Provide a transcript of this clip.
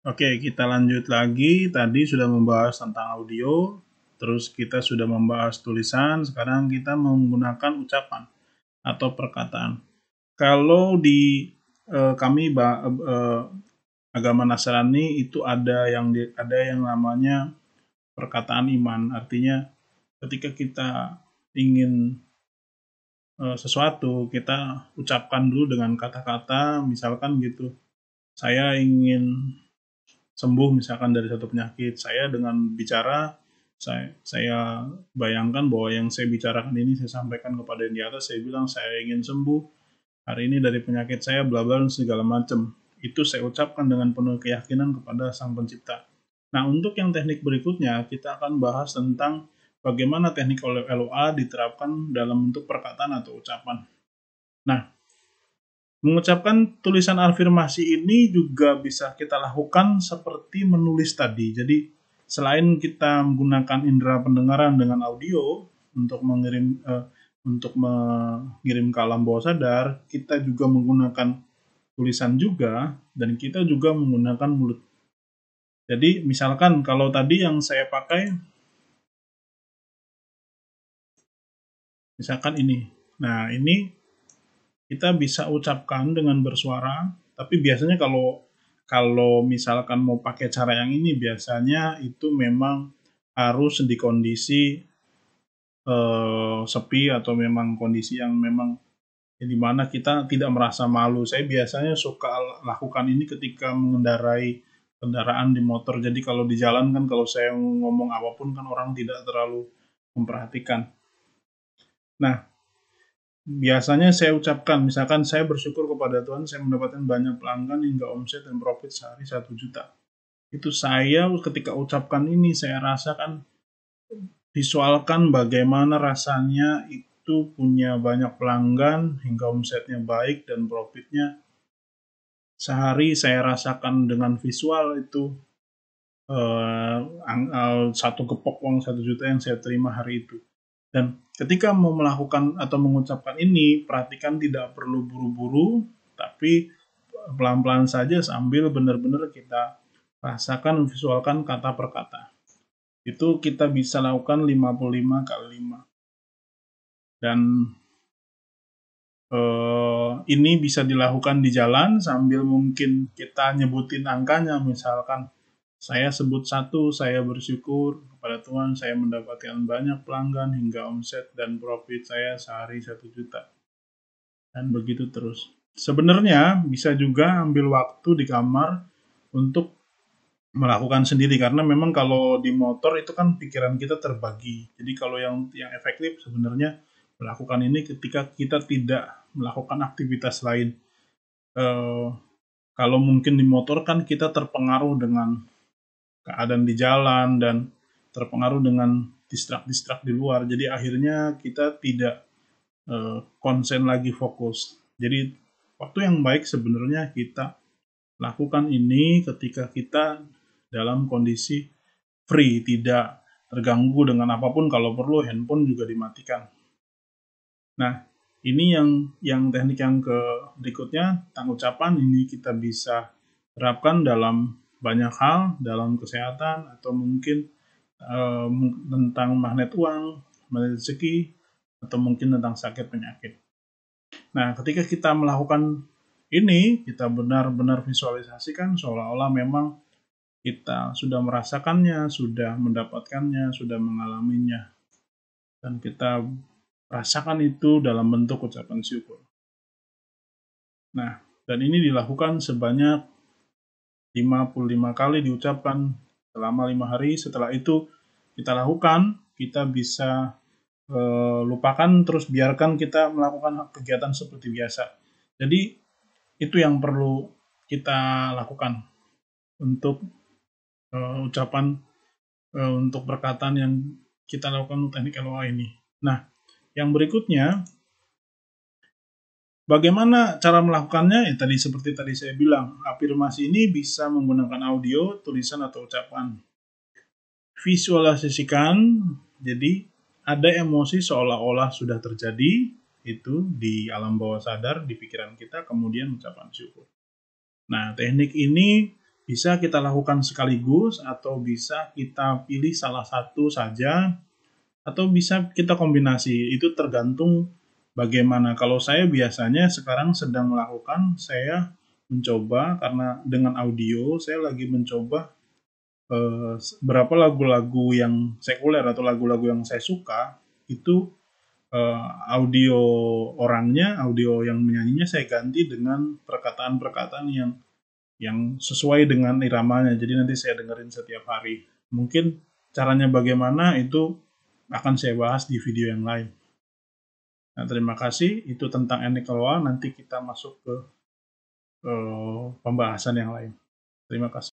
Oke, kita lanjut lagi. Tadi sudah membahas tentang audio, terus kita sudah membahas tulisan, sekarang kita menggunakan ucapan atau perkataan. Kalau di kami agama Nasrani itu ada yang namanya perkataan iman. Artinya ketika kita ingin sesuatu, kita ucapkan dulu dengan kata-kata, misalkan gitu. Saya ingin sembuh misalkan dari satu penyakit, saya dengan bicara saya bayangkan bahwa yang saya bicarakan ini saya sampaikan kepada yang di atas, saya bilang saya ingin sembuh hari ini dari penyakit saya bla bla segala macam. Itu saya ucapkan dengan penuh keyakinan kepada Sang Pencipta. Nah, untuk yang teknik berikutnya kita akan bahas tentang bagaimana teknik LOA diterapkan dalam bentuk perkataan atau ucapan. Nah, mengucapkan tulisan afirmasi ini juga bisa kita lakukan seperti menulis tadi. Jadi selain kita menggunakan indera pendengaran dengan audio untuk mengirim ke alam bawah sadar, kita juga menggunakan tulisan juga dan kita juga menggunakan mulut. Jadi misalkan kalau tadi yang saya pakai misalkan ini. Nah, ini kita bisa ucapkan dengan bersuara, tapi biasanya kalau kalau misalkan mau pakai cara yang ini biasanya itu memang harus di kondisi sepi atau memang kondisi yang memang di mana kita tidak merasa malu. Saya biasanya suka lakukan ini ketika mengendarai kendaraan di motor. Jadi kalau di jalan kan kalau saya ngomong apapun kan orang tidak terlalu memperhatikan. Nah, biasanya saya ucapkan, misalkan saya bersyukur kepada Tuhan, saya mendapatkan banyak pelanggan hingga omset dan profit sehari 1 juta. Itu saya ketika ucapkan ini, saya rasakan, visualkan bagaimana rasanya itu punya banyak pelanggan hingga omsetnya baik dan profitnya. Sehari saya rasakan dengan visual itu satu gepok uang 1 juta yang saya terima hari itu. Dan ketika mau melakukan atau mengucapkan ini, perhatikan tidak perlu buru-buru, tapi pelan-pelan saja sambil benar-benar kita rasakan, visualkan kata per kata. Itu kita bisa lakukan 55 kali 5. Dan ini bisa dilakukan di jalan sambil mungkin kita nyebutin angkanya, misalkan saya sebut 1, saya bersyukur kepada Tuhan saya mendapatkan banyak pelanggan hingga omset dan profit saya sehari 1 juta. Dan begitu terus. Sebenarnya bisa juga ambil waktu di kamar untuk melakukan sendiri karena memang kalau di motor itu kan pikiran kita terbagi. Jadi kalau yang efektif sebenarnya melakukan ini ketika kita tidak melakukan aktivitas lain. Eh, Kalau mungkin di motor kan kita terpengaruh dengan keadaan di jalan dan terpengaruh dengan distrak-distrak di luar. Jadi akhirnya kita tidak konsen lagi fokus. Jadi waktu yang baik sebenarnya kita lakukan ini ketika kita dalam kondisi free, tidak terganggu dengan apapun, kalau perlu handphone juga dimatikan. Nah, ini yang teknik yang ke berikutnya, tentang ucapan ini kita bisa terapkan dalam banyak hal, dalam kesehatan atau mungkin tentang magnet uang, magnet rezeki, atau mungkin tentang sakit penyakit. Nah, ketika kita melakukan ini, kita benar-benar visualisasikan seolah-olah memang kita sudah merasakannya, sudah mendapatkannya, sudah mengalaminya. Dan kita rasakan itu dalam bentuk ucapan syukur. Nah, dan ini dilakukan sebanyak 55 kali diucapkan selama 5 hari. Setelah itu kita lakukan, kita bisa lupakan, terus biarkan kita melakukan kegiatan seperti biasa. Jadi itu yang perlu kita lakukan untuk ucapan, untuk perkataan yang kita lakukan untuk teknik LOA ini. Nah, yang berikutnya, bagaimana cara melakukannya? Ya, tadi seperti tadi saya bilang, afirmasi ini bisa menggunakan audio, tulisan, atau ucapan. Visualisasikan, jadi ada emosi seolah-olah sudah terjadi, itu di alam bawah sadar, di pikiran kita, kemudian ucapan syukur. Nah, teknik ini Bisa kita lakukan sekaligus atau bisa kita pilih salah satu saja atau bisa kita kombinasi. Itu tergantung bagaimana. Kalau saya biasanya sekarang sedang melakukan, saya mencoba karena dengan audio saya lagi mencoba berapa lagu-lagu yang sekuler atau lagu-lagu yang saya suka itu audio orangnya, audio yang menyanyinya saya ganti dengan perkataan-perkataan yang sesuai dengan iramanya. Jadi nanti saya dengerin setiap hari. Mungkin caranya bagaimana itu akan saya bahas di video yang lain. Nah, terima kasih. Itu tentang Ennical. Nanti kita masuk ke pembahasan yang lain. Terima kasih.